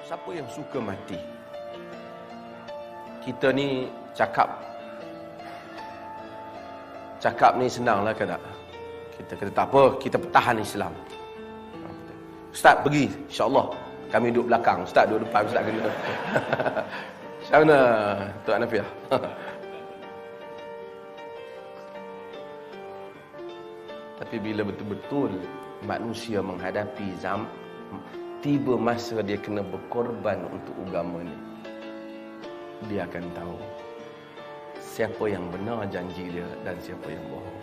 Siapa yang suka mati? Kita ni cakap ni senang lah ke tak? Kita kata tak apa, kita pertahan Islam. Ustaz pergi, insyaAllah. Kami duduk belakang, Ustaz duduk depan, Ustaz kena. Macam mana Tuan Hanafiah? Tapi bila betul-betul manusia menghadapi tiba masa dia kena berkorban untuk agama ni, dia akan tahu siapa yang benar janji dia dan siapa yang bohong.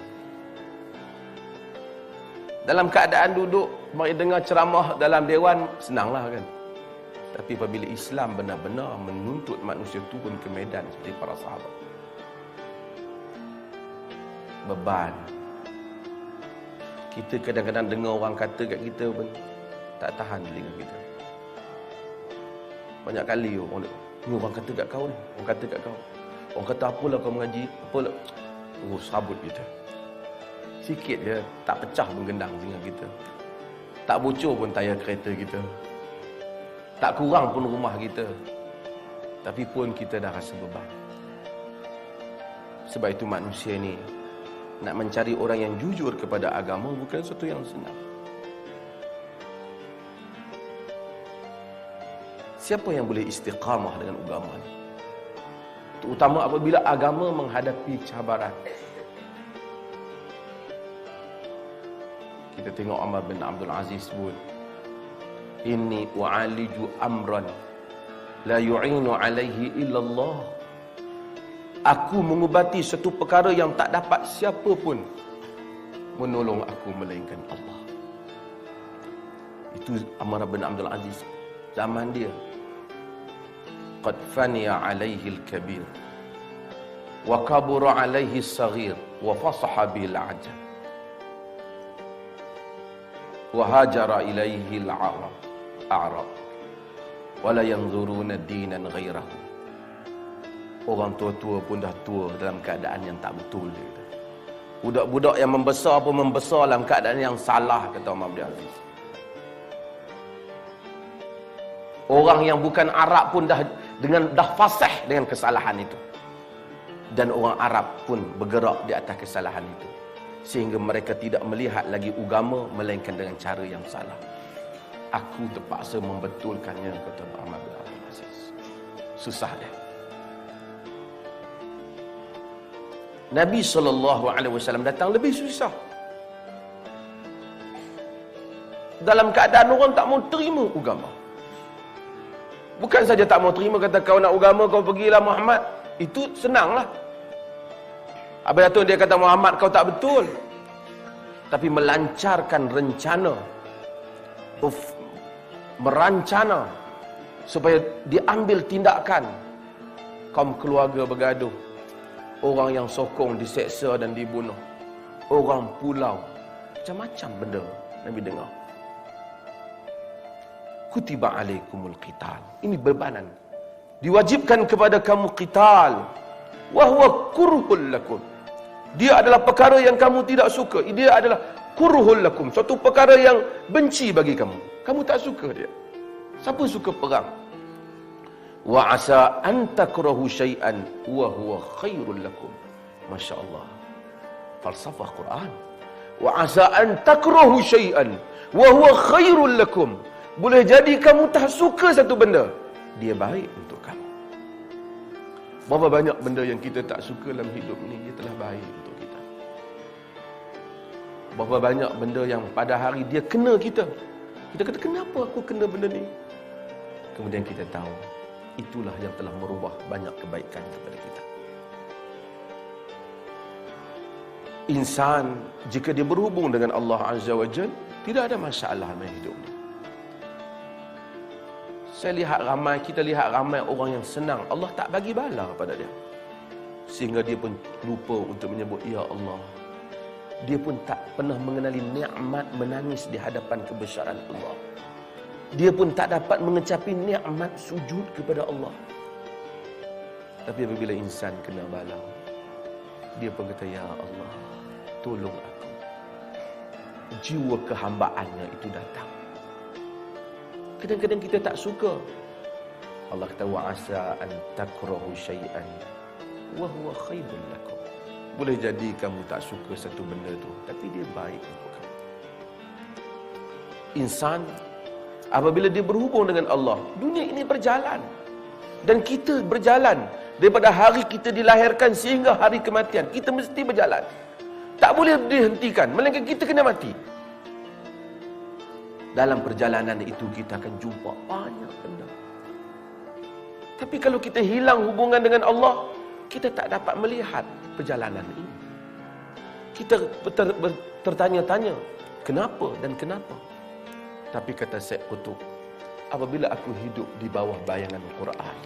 Dalam keadaan duduk mari dengar ceramah dalam dewan, senanglah kan. Tapi apabila Islam benar-benar menuntut manusia turun ke medan seperti para sahabat, beban. Kita kadang-kadang dengar orang kata kat kita pun tak tahan telinga kita. Banyak kali orang kata kat kau ni, orang kata kat kau. Orang kata apalah kau mengaji, apalah. Sabut kita. Sikit je tak pecah pun gendang telinga kita. Tak bocor pun tayar kereta kita. Tak kurang pun rumah kita. Tapi pun kita dah rasa beban. Sebab itu manusia ni nak mencari orang yang jujur kepada agama bukan sesuatu yang senang. Siapa yang boleh istiqamah dengan agama ni? Terutama apabila agama menghadapi cabaran. Kita tengok Umar bin Abdul Aziz sebut, inni u'aliju amran la yu'inu alaihi illallah. Aku mengubati satu perkara yang tak dapat siapa pun menolong aku melainkan Allah. Itu Umar bin Abdul Aziz zaman dia. Qad faniya alaihi al-kabir wa kabura alaihi as-saghir wa fasaha bil ajab wa hajara ilaihi al-a'rab wa la yanzuruna dinan ghairahu. Orang tua-tua pun dah tua dalam keadaan yang tak betul. Budak-budak yang membesar pun membesar dalam keadaan yang salah, kata Umar bin Aziz. Orang yang bukan Arab pun dah fasih dengan kesalahan itu. Dan orang Arab pun bergerak di atas kesalahan itu. Sehingga mereka tidak melihat lagi agama melainkan dengan cara yang salah. Aku terpaksa membetulkannya, kata Umar bin Aziz. Susah dia. Nabi SAW datang lebih susah. Dalam keadaan orang tak mau terima agama. Bukan saja tak mau terima, kata kau nak agama, kau pergilah Muhammad. Itu senanglah. Habis tu dia kata Muhammad kau tak betul. Tapi melancarkan rencana, merancana supaya diambil tindakan. Kaum keluarga bergaduh. Orang yang sokong diseksa dan dibunuh. Orang pulau. Macam-macam benda Nabi dengar. Kutiba alaikumul qital. Ini bebanan. Diwajibkan kepada kamu qital. Wa huwa kurhul lakum. Dia adalah perkara yang kamu tidak suka. Dia adalah kurhul lakum. Suatu perkara yang benci bagi kamu. Kamu tak suka dia. Siapa suka perang? Wa asa an takrahu syai'an wa huwa khairul lakum. Masya-Allah. Falsafah Quran. Wa asa an takrahu syai'an wa huwa khairul lakum. Boleh jadi kamu tak suka satu benda, dia baik untuk kamu. Berapa banyak benda yang kita tak suka dalam hidup ni, dia telah baik untuk kita. Berapa banyak benda yang pada hari dia kena kita. Kita kata, kenapa aku kena benda ni? Kemudian kita tahu, itulah yang telah merubah banyak kebaikan kepada kita. Insan, jika dia berhubung dengan Allah Azza wa Jalla, tidak ada masalah dalam hidup ni. Kita lihat ramai orang yang senang, Allah tak bagi bala pada dia. Sehingga dia pun lupa untuk menyebut, Ya Allah. Dia pun tak pernah mengenali nikmat menangis di hadapan kebesaran Allah. Dia pun tak dapat mengecapi nikmat sujud kepada Allah. Tapi apabila insan kena bala, dia pun kata, Ya Allah, tolong aku. Jiwa kehambaannya itu datang. Kadang-kadang kita tak suka. Allah kata wa asa an takrahu syai'an wa huwa khairul lakum. Boleh jadi kamu tak suka satu benda tu, tapi dia baik untuk kamu. Insan apabila dia berhubung dengan Allah, dunia ini berjalan dan kita berjalan daripada hari kita dilahirkan sehingga hari kematian. Kita mesti berjalan, tak boleh dihentikan, melainkan kita kena mati. Dalam perjalanan itu kita akan jumpa banyak benda. Tapi kalau kita hilang hubungan dengan Allah, kita tak dapat melihat perjalanan ini. Kita tertanya-tanya, kenapa dan kenapa? Tapi kata Syekh Qutb, apabila aku hidup di bawah bayangan Quran,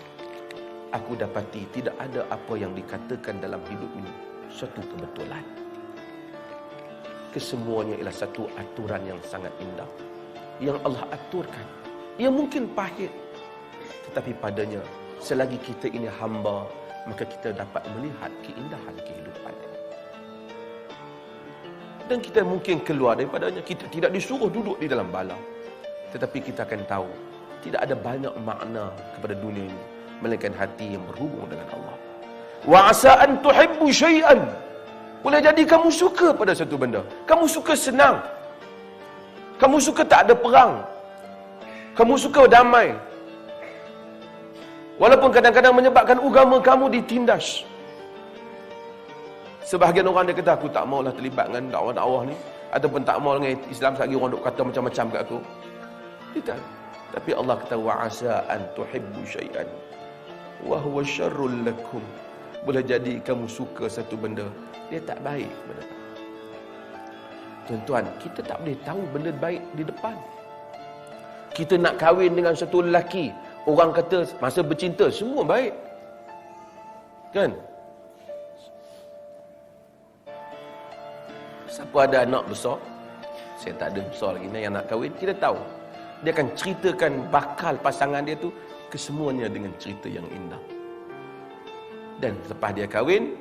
aku dapati tidak ada apa yang dikatakan dalam hidup ini satu kebetulan. Kesemuanya ialah satu aturan yang sangat indah yang Allah aturkan. Ia mungkin pahit, tetapi padanya selagi kita ini hamba, maka kita dapat melihat keindahan kehidupan. Dan kita mungkin keluar daripadanya. Kita tidak disuruh duduk di dalam bala, tetapi kita akan tahu tidak ada banyak makna kepada dunia ini melainkan hati yang berhubung dengan Allah. Wa asa an tuhibbu syai'an. Boleh jadi kamu suka pada satu benda. Kamu suka senang. Kamu suka tak ada perang. Kamu suka damai. Walaupun kadang-kadang menyebabkan agama kamu ditindas. Sebahagian orang dia kata, aku tak maulah terlibat dengan dakwah-dakwah ni, ataupun tak mau dengan Islam, sekali orang duk kata macam-macam kat aku. Tidak. Tapi Allah kata wa asa an tuhibbu syai'an wa huwa syarrul lakum. Boleh jadi kamu suka satu benda, dia tak baik kepada kamu. Tuan-tuan, kita tak boleh tahu benda baik di depan. Kita nak kahwin dengan satu lelaki, orang kata masa bercinta semua baik, kan? Siapa ada anak besar, saya tak ada besar lagi ni, yang nak kahwin, kita tahu dia akan ceritakan bakal pasangan dia tu kesemuanya dengan cerita yang indah. Dan lepas dia kahwin,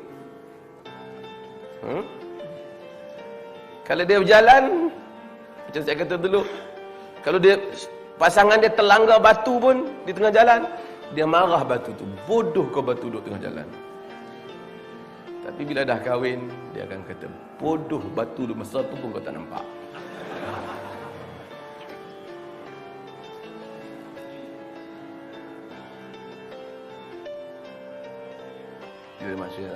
kalau dia berjalan, macam saya kata dulu, kalau dia pasangan dia terlanggar batu pun di tengah jalan, dia marah batu tu, bodoh kau batu duduk tengah jalan. Tapi bila dah kahwin, dia akan kata, bodoh batu duduk masa tu pun kau tak nampak. Jadi maksudnya,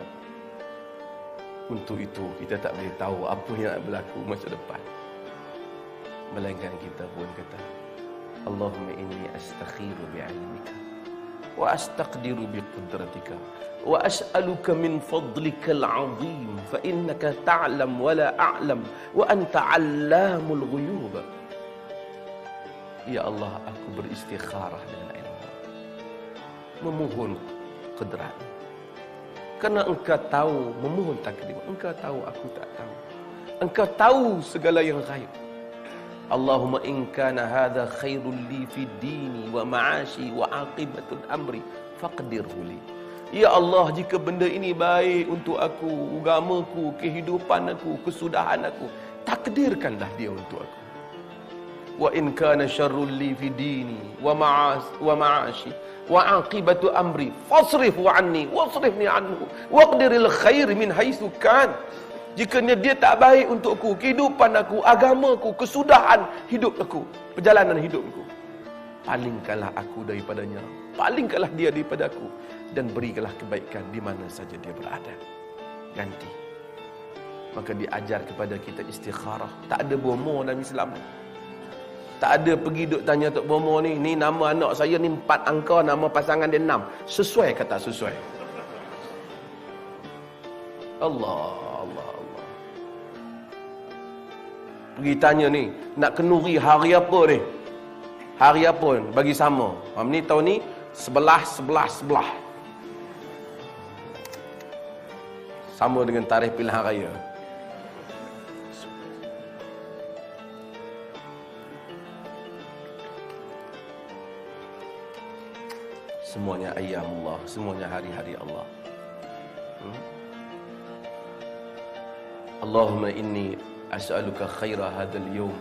untuk itu kita tak boleh tahu apa yang akan berlaku masa depan. Melainkan kita pun kata, Allahumma inni astakhiru bi'ilmika wa astaqdiru biqudratika wa as'aluka min fadlikal azim fa innaka ta'lam wa la a'lam wa anta 'allamul ghuyub. Ya Allah, aku beristikharah dengan ilmu, memohon kudrat, karena engkau tahu, memohon takdir, engkau tahu aku tak tahu, engkau tahu segala yang ghaib. Allahumma in kana hadha khairul li fi dini wa ma'ashi wa aqibatul amri faqdirhu li. Ya Allah, jika benda ini baik untuk aku, agamaku, kehidupan aku, kesudahan aku, takdirkanlah dia untuk aku. Wa in kana syarrul li fi dini wa ma'ashi wa aqibatu amri fasrifhu anni wasrifni anhu waqdiril khair min haitsu kan. Jika dia tak baik untukku, kehidupan aku, agamaku, kesudahan hidup aku, perjalanan hidupku, palingkanlah aku daripadanya, palingkanlah dia daripada aku, dan berikanlah kebaikan di mana saja dia berada. Ganti. Maka diajar kepada kita istikharah. Tak ada bomo dalam Islam. Tak ada pergi duk tanya Tok Bomo ni nama anak saya ni 4 angka, nama pasangan dia 6. Sesuai ke tak sesuai? Allah. Pergi tanya ni, nak kenduri hari apa ni? Hari apa ni? Bagi sama. Ni tahun ni 11. Sama dengan tarikh pilihan raya. Semuanya ayam Allah, semuanya hari-hari Allah. Allahumma inni as'aluka khaira hadzal yawm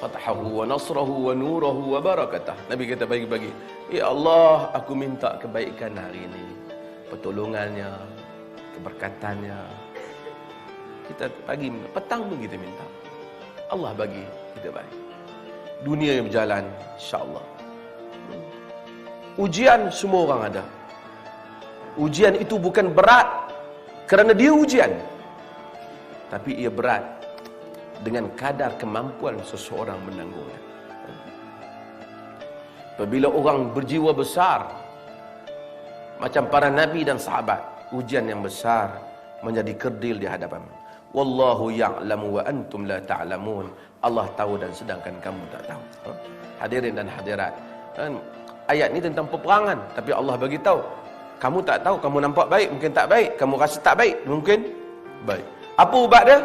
fathahu wa nasrahu wa nurahu wa barakatah. Nabi kata bagi-bagi. Ya Allah, aku minta kebaikan hari ini, pertolongannya, keberkatannya. Kita pagi, petang pun kita minta. Allah bagi, kita bagi. Dunia yang berjalan, insya-Allah. Ujian semua orang ada. Ujian itu bukan berat kerana dia ujian, tapi ia berat dengan kadar kemampuan seseorang menanggungnya. Apabila orang berjiwa besar macam para nabi dan sahabat, ujian yang besar menjadi kerdil di hadapan. Wallahu ya'lamu wa antum la ta'lamun. Allah tahu dan sedangkan kamu tak tahu. Hadirin dan hadirat, ayat ni tentang peperangan, tapi Allah bagi tahu, kamu tak tahu, kamu nampak baik, mungkin tak baik, kamu rasa tak baik, mungkin baik. Apa ubat dia?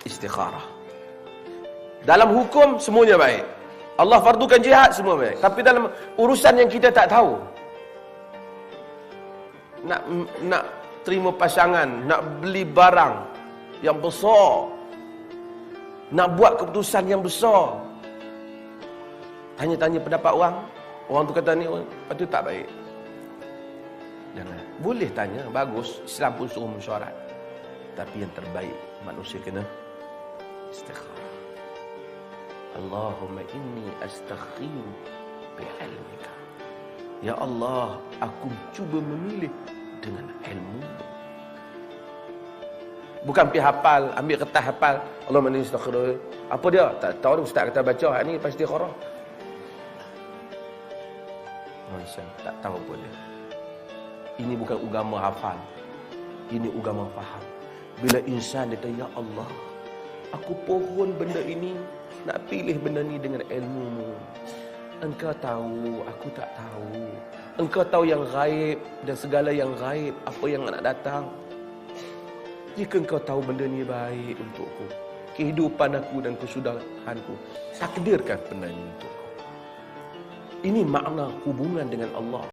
Istikharah. Dalam hukum semuanya baik. Allah fardukan jihad semua baik. Tapi dalam urusan yang kita tak tahu, nak terima pasangan, nak beli barang yang besar, nak buat keputusan yang besar, tanya-tanya pendapat orang tu kata ni, lepas tu tak baik. Jangan. Boleh tanya, bagus, Islam pun suruh mesyuarat. Tapi yang terbaik, manusia kena istikharah. Allahumma inni astakhiru bi'ilmika. Ya Allah, aku cuba memilih dengan ilmu. Bukan pergi hafal, ambil kertas hafal, Allahumma inni astakhiru. Apa dia? Tak tahu, ustaz kata baca, ni pasti istikharah. Nonsense, tak tahu pun dia. Ini bukan agama hafal, ini agama faham. Bila insan dia kata, ya Allah, aku pohon benda ini, nak pilih benda ni dengan ilmu-Mu. Engkau tahu, aku tak tahu. Engkau tahu yang gaib dan segala yang gaib, apa yang nak datang. Jika engkau tahu benda ni baik untukku, kehidupan aku dan kesudahanku, takdirkan benda ini untukku. Ini makna hubungan dengan Allah.